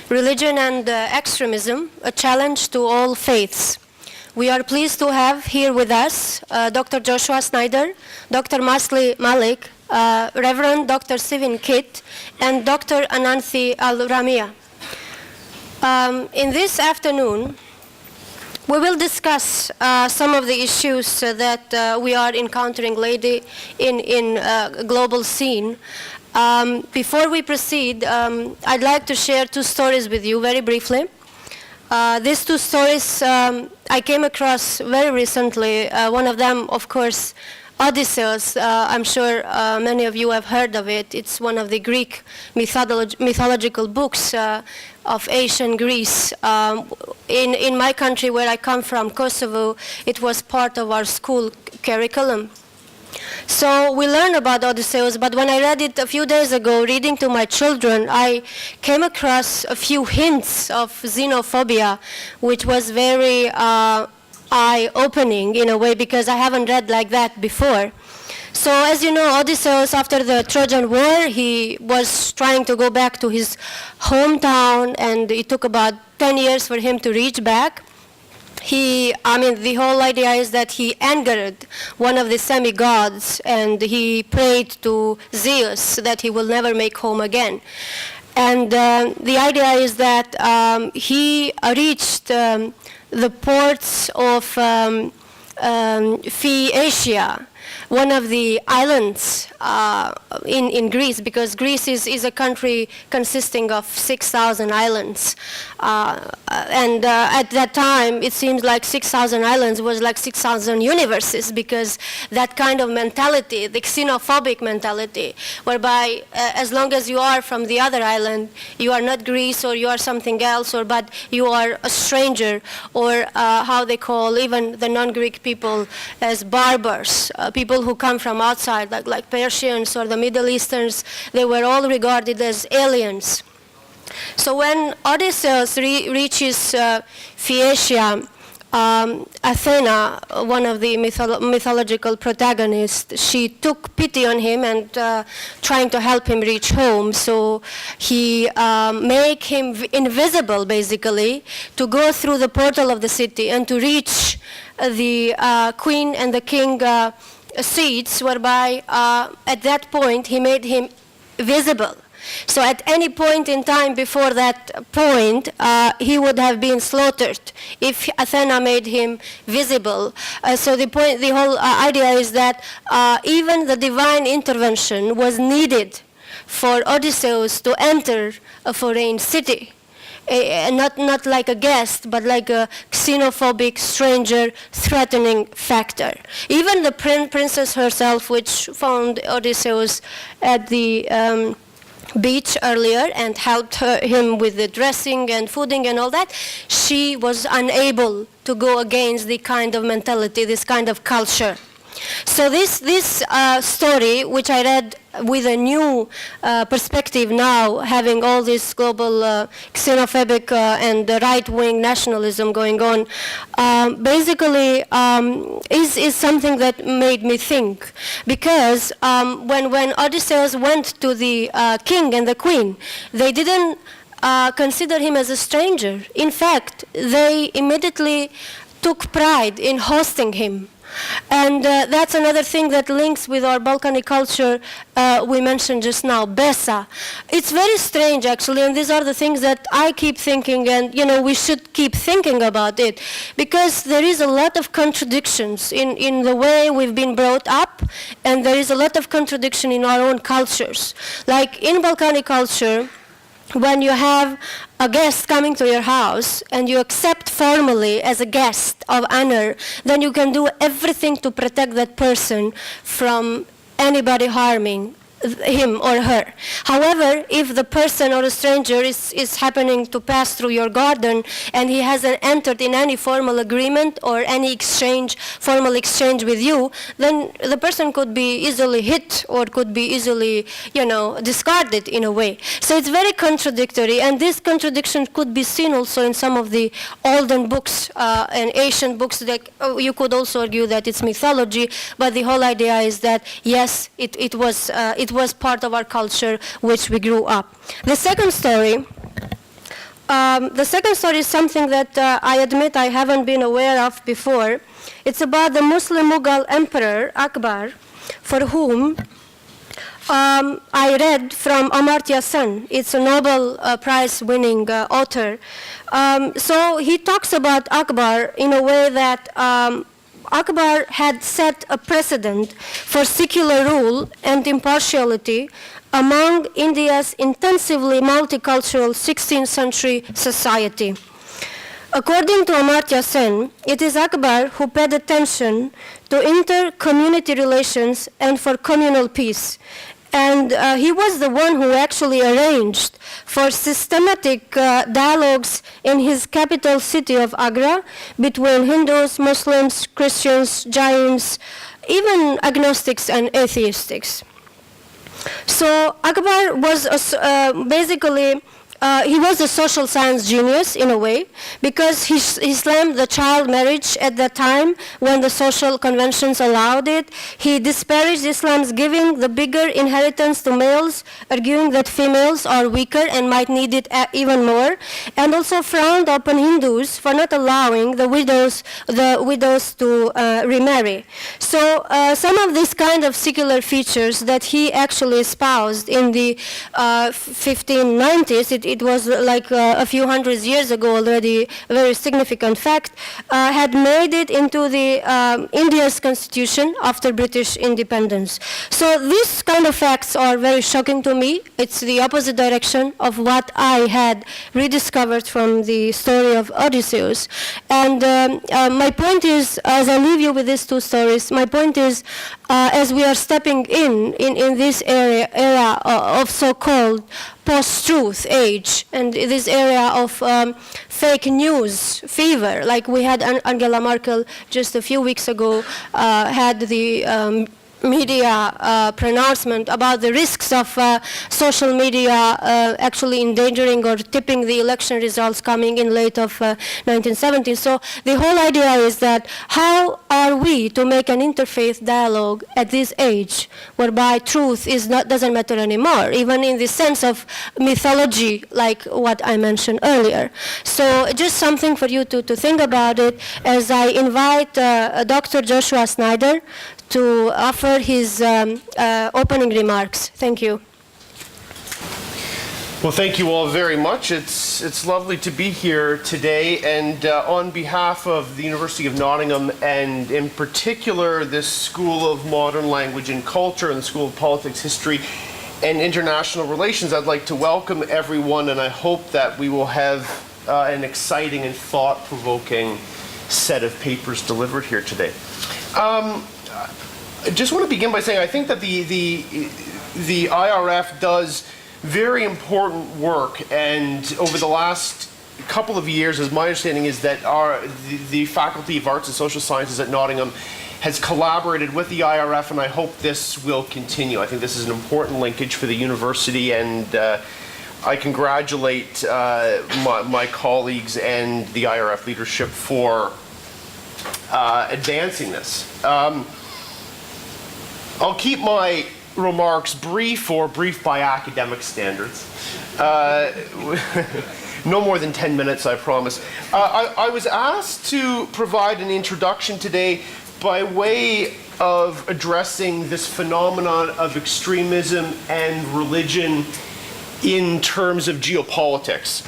Religion and Extremism, a challenge to all faiths. We are pleased to have here with us Dr. Joshua Snyder, Dr. Masli Malik, Reverend Dr. Sivin Kit, and Dr. Ananthi Al-Ramia. In this afternoon, we will discuss some of the issues that we are encountering lately in global scene. Before we proceed, I'd like to share two stories with you very briefly. These two stories I came across very recently. One of them, of course, Odysseus. I'm sure many of you have heard of it. It's one of the Greek mythological books of ancient Greece. In my country, where I come from, Kosovo, it was part of our school curriculum. So we learned about Odysseus, but when I read it a few days ago, reading to my children, I came across a few hints of xenophobia, which was very eye-opening in a way, because I haven't read like that before. So as you know, Odysseus, after the Trojan War, he was trying to go back to his hometown, and it took about 10 years for him to reach back. The whole idea is that he angered one of the semi-gods, and he prayed to Zeus that he will never make home again. And the idea is that he reached the ports of Phaeacia, one of the islands in Greece, because Greece is a country consisting of 6,000 islands. At that time, it seems like 6,000 islands was like 6,000 universes, because that kind of mentality, the xenophobic mentality, whereby as long as you are from the other island, you are not Greece, or you are something else, but you are a stranger, or how they call even the non-Greek people as barbars, people who come from outside, like Persians or the Middle Easterns. They were all regarded as aliens. So when Odysseus reaches Phaeacia, Athena, one of the mythological protagonists, she took pity on him and trying to help him reach home. So he made him invisible, basically, to go through the portal of the city and to reach the queen and the king seats, whereby at that point he made him visible. So at any point in time before that point, he would have been slaughtered if Athena made him visible. So the whole idea is that even the divine intervention was needed for Odysseus to enter a foreign city. Not like a guest, but like a xenophobic, stranger, threatening factor. Even the princess herself, which found Odysseus at the beach earlier and helped him with the dressing and fooding and all that, she was unable to go against the kind of mentality, this kind of culture. So this story, which I read with a new perspective now, having all this global xenophobic and right-wing nationalism going on, basically is something that made me think. Because when Odysseus went to the king and the queen, they didn't consider him as a stranger. In fact, they immediately took pride in hosting him. And that's another thing that links with our Balkanic culture we mentioned just now, Besa. It's very strange, actually, and these are the things that I keep thinking, and we should keep thinking about it, because there is a lot of contradictions in the way we've been brought up, and there is a lot of contradiction in our own cultures. Like in Balkanic culture, when you have a guest coming to your house and you accept formally as a guest of honor, then you can do everything to protect that person from anybody harming him or her. However, if the person or a stranger is happening to pass through your garden and he hasn't entered in any formal agreement or any formal exchange with you, then the person could be easily hit or could be easily, discarded in a way. So it's very contradictory, and this contradiction could be seen also in some of the olden books and ancient books. That you could also argue that it's mythology, but the whole idea is that yes, it was part of our culture which we grew up. The second story the second story is something that I admit I haven't been aware of before. It's about the Muslim Mughal emperor, Akbar, for whom I read from Amartya Sen. It's a Nobel Prize-winning author. So he talks about Akbar in a way that Akbar had set a precedent for secular rule and impartiality among India's intensively multicultural 16th century society. According to Amartya Sen, it is Akbar who paid attention to inter-community relations and for communal peace. And he was the one who actually arranged for systematic dialogues in his capital city of Agra between Hindus, Muslims, Christians, Jains, even agnostics and atheistics. So Akbar was basically he was a social science genius in a way, because he slammed the child marriage at that time when the social conventions allowed it. He disparaged Islam's giving the bigger inheritance to males, arguing that females are weaker and might need it even more, and also frowned upon Hindus for not allowing the widows to remarry. So some of these kind of secular features that he actually espoused in the 1590s, it was like a few hundred years ago already, a very significant fact, had made it into the India's constitution after British independence. So these kind of facts are very shocking to me. It's the opposite direction of what I had rediscovered from the story of Odysseus. And my point is, as I leave you with these two stories, my point is, as we are stepping in this era of so-called post-truth age, and this area of fake news fever, like we had Angela Merkel just a few weeks ago, had the media pronouncement about the risks of social media actually endangering or tipping the election results coming in late of 1970. So the whole idea is that how are we to make an interfaith dialogue at this age whereby truth doesn't matter anymore, even in the sense of mythology, like what I mentioned earlier. So just something for you to think about it, as I invite Dr. Joshua Snyder to offer his opening remarks. Thank you. Well, thank you all very much. It's lovely to be here today, and on behalf of the University of Nottingham, and in particular this School of Modern Language and Culture and the School of Politics, History and International Relations, I'd like to welcome everyone, and I hope that we will have an exciting and thought-provoking set of papers delivered here today. I just want to begin by saying I think that the IRF does very important work, and over the last couple of years, as my understanding is that the Faculty of Arts and Social Sciences at Nottingham has collaborated with the IRF, and I hope this will continue. I think this is an important linkage for the university, and I congratulate my colleagues and the IRF leadership for advancing this. I'll keep my remarks brief, or brief by academic standards. No more than 10 minutes, I promise. I was asked to provide an introduction today by way of addressing this phenomenon of extremism and religion in terms of geopolitics.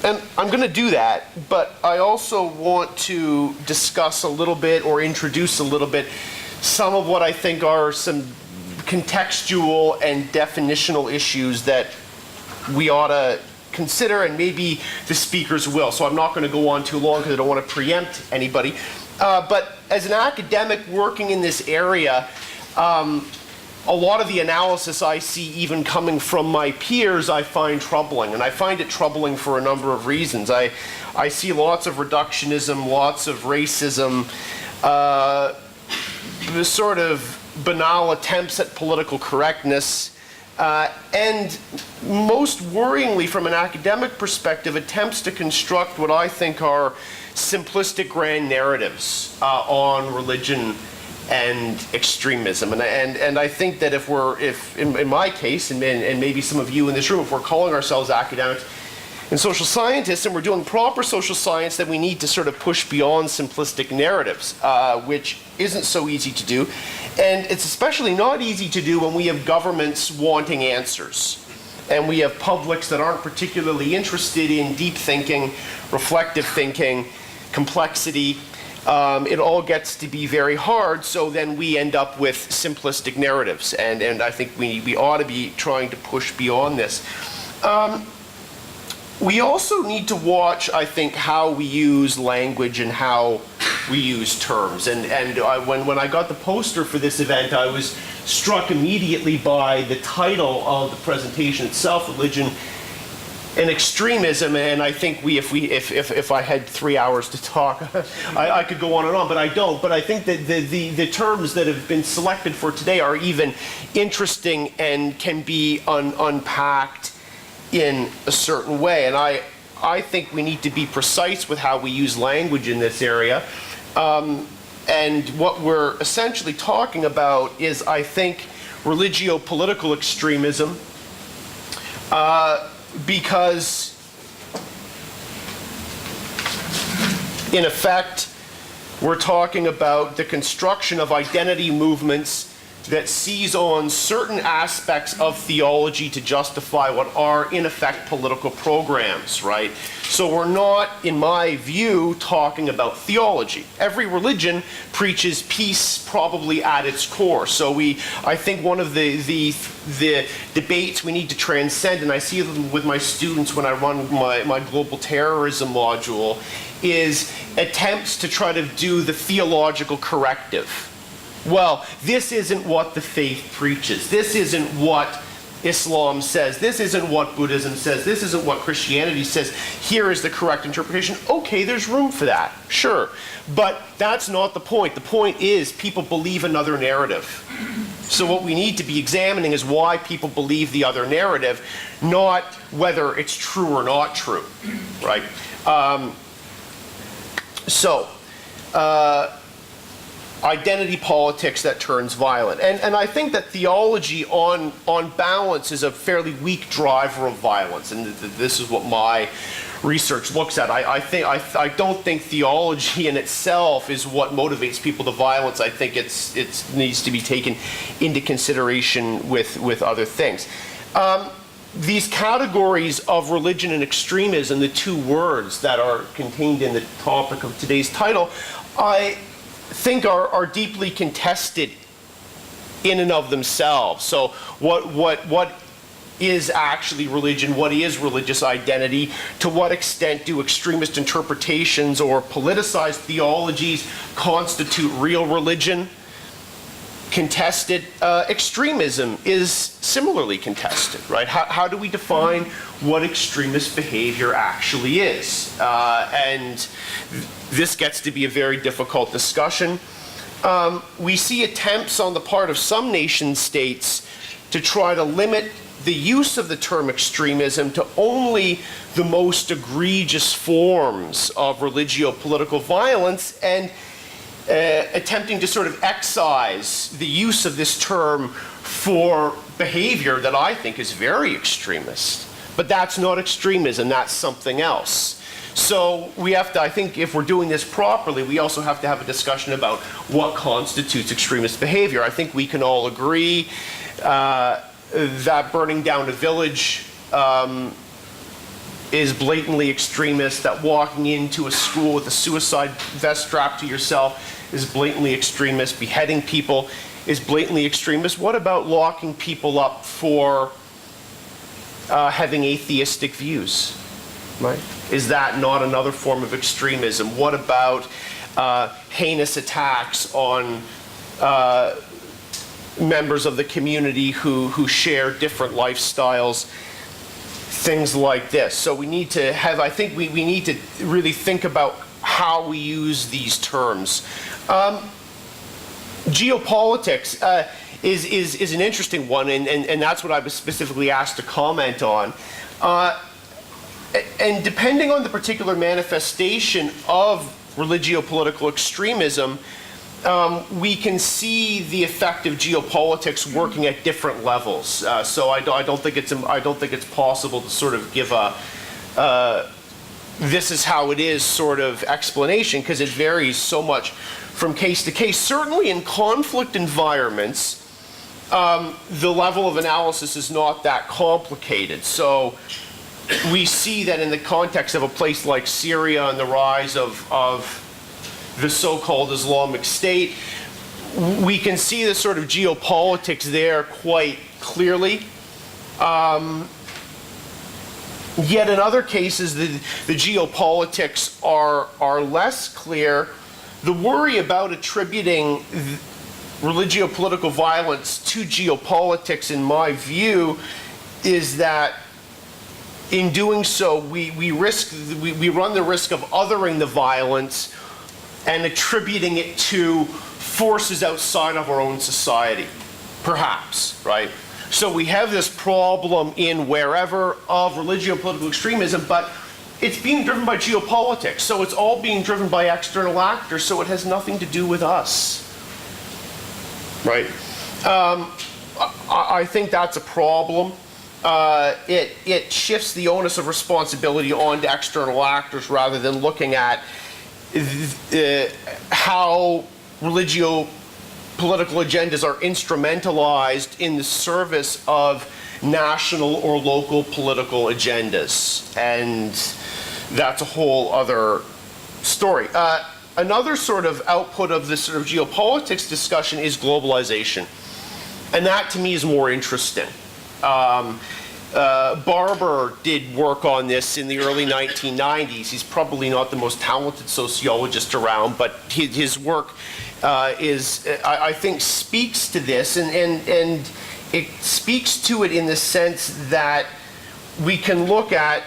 And I'm going to do that, but I also want to discuss a little bit, or introduce a little bit, some of what I think are some contextual and definitional issues that we ought to consider, and maybe the speakers will. So I'm not going to go on too long because I don't want to preempt anybody. But as an academic working in this area, a lot of the analysis I see, even coming from my peers, I find troubling. And I find it troubling for a number of reasons. I see lots of reductionism, lots of racism, the sort of banal attempts at political correctness, and most worryingly from an academic perspective, attempts to construct what I think are simplistic grand narratives on religion and extremism. And I think that if in my case, and maybe some of you in this room, if we're calling ourselves academics, and social scientists, and we're doing proper social science, that we need to sort of push beyond simplistic narratives, which isn't so easy to do. And it's especially not easy to do when we have governments wanting answers. And we have publics that aren't particularly interested in deep thinking, reflective thinking, complexity. It all gets to be very hard, so then we end up with simplistic narratives. And I think we ought to be trying to push beyond this. We also need to watch, I think, how we use language and how we use terms. And when I got the poster for this event, I was struck immediately by the title of the presentation itself, Religion and Extremism. And I think if I had 3 hours to talk, I could go on and on, but I don't. But I think that the terms that have been selected for today are even interesting and can be unpacked in a certain way. And I think we need to be precise with how we use language in this area. And what we're essentially talking about is, I think, religio-political extremism, because in effect we're talking about the construction of identity movements that seize on certain aspects of theology to justify what are, in effect, political programs, right? So we're not, in my view, talking about theology. Every religion preaches peace probably at its core. So I think one of the debates we need to transcend, and I see them with my students when I run my global terrorism module, is attempts to try to do the theological corrective. Well, this isn't what the faith preaches. This isn't what Islam says. This isn't what Buddhism says. This isn't what Christianity says. Here is the correct interpretation. Okay, there's room for that, sure. But that's not the point. The point is people believe another narrative. So what we need to be examining is why people believe the other narrative, not whether it's true or not true, right? Identity politics that turns violent. And I think that theology on balance is a fairly weak driver of violence, and this is what my research looks at. I don't think theology in itself is what motivates people to violence. I think it needs to be taken into consideration with other things. These categories of religion and extremism, the two words that are contained in the topic of today's title, I think are deeply contested in and of themselves. So what is actually religion? What is religious identity? To what extent do extremist interpretations or politicized theologies constitute real religion? Contested. Extremism is similarly contested, right? How do we define what extremist behavior actually is? And this gets to be a very difficult discussion. We see attempts on the part of some nation states to try to limit the use of the term extremism to only the most egregious forms of religio-political violence, and attempting to sort of excise the use of this term for behavior that I think is very extremist. But that's not extremism, that's something else. So we have to, I think if we're doing this properly, we also have to have a discussion about what constitutes extremist behavior. I think we can all agree that burning down a village is blatantly extremist, that walking into a school with a suicide vest strapped to yourself is blatantly extremist, beheading people is blatantly extremist. What about locking people up for having atheistic views, right? Is that not another form of extremism? What about heinous attacks on members of the community who share different lifestyles? Things like this. So we need to have, I think we need to really think about how we use these terms. Geopolitics is an interesting one, and that's what I was specifically asked to comment on. And depending on the particular manifestation of religio-political extremism, we can see the effect of geopolitics working at different levels. So I don't think it's possible to sort of give a this is how it is sort of explanation, because it varies so much from case to case. Certainly in conflict environments, the level of analysis is not that complicated. So we see that in the context of a place like Syria and the rise of the so-called Islamic State, we can see the sort of geopolitics there quite clearly. Yet in other cases, the geopolitics are less clear. The worry about attributing religio-political violence to geopolitics, in my view, is that in doing so, we run the risk of othering the violence and attributing it to forces outside of our own society, perhaps, right? So we have this problem in wherever of religio-political extremism, but it's being driven by geopolitics. So it's all being driven by external actors, so it has nothing to do with us, right? I think that's a problem. It shifts the onus of responsibility onto external actors rather than looking at how religio-political agendas are instrumentalized in the service of national or local political agendas. And that's a whole other story. Another sort of output of this sort of geopolitics discussion is globalization. And that to me is more interesting. Barber did work on this in the early 1990s. He's probably not the most talented sociologist around, but his work I think, speaks to this, and it speaks to it in the sense that we can look at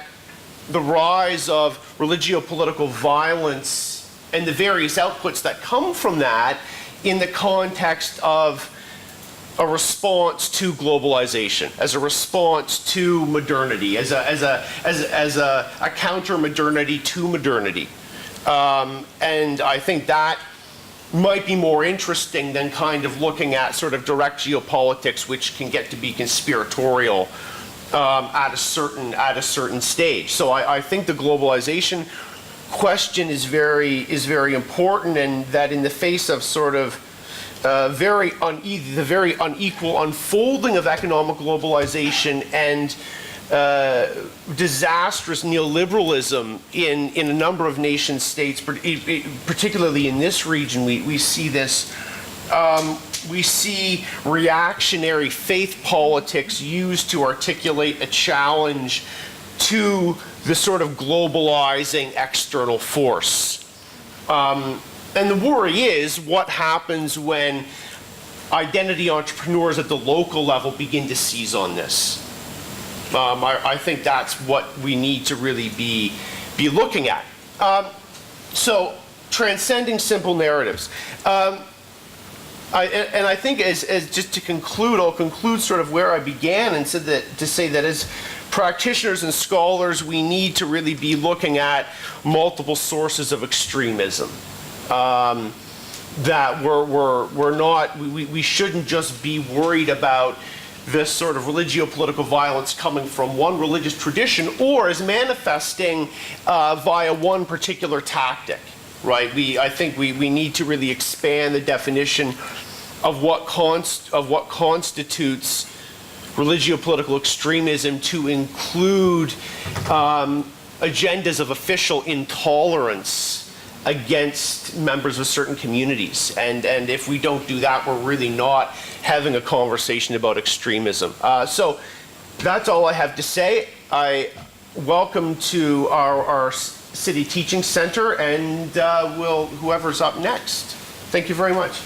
the rise of religio-political violence and the various outputs that come from that in the context of a response to globalization, as a response to modernity, as a counter-modernity to modernity. And I think that might be more interesting than kind of looking at sort of direct geopolitics, which can get to be conspiratorial at a certain stage. So I think the globalization question is very important, and that in the face of sort of the very unequal unfolding of economic globalization and disastrous neoliberalism in a number of nation states, particularly in this region, we see this. We see reactionary faith politics used to articulate a challenge to the sort of globalizing external force. And the worry is what happens when identity entrepreneurs at the local level begin to seize on this. I think that's what we need to really be looking at. So, transcending simple narratives. I think as just to conclude, I'll conclude sort of where I began and said that to say that as practitioners and scholars, we need to really be looking at multiple sources of extremism. That we shouldn't just be worried about this sort of religio-political violence coming from one religious tradition or as manifesting via one particular tactic, right? I think we need to really expand the definition of what constitutes religio-political extremism to include agendas of official intolerance against members of certain communities. And if we don't do that, we're really not having a conversation about extremism. So that's all I have to say. I welcome to our City Teaching Center, and whoever's up next. Thank you very much.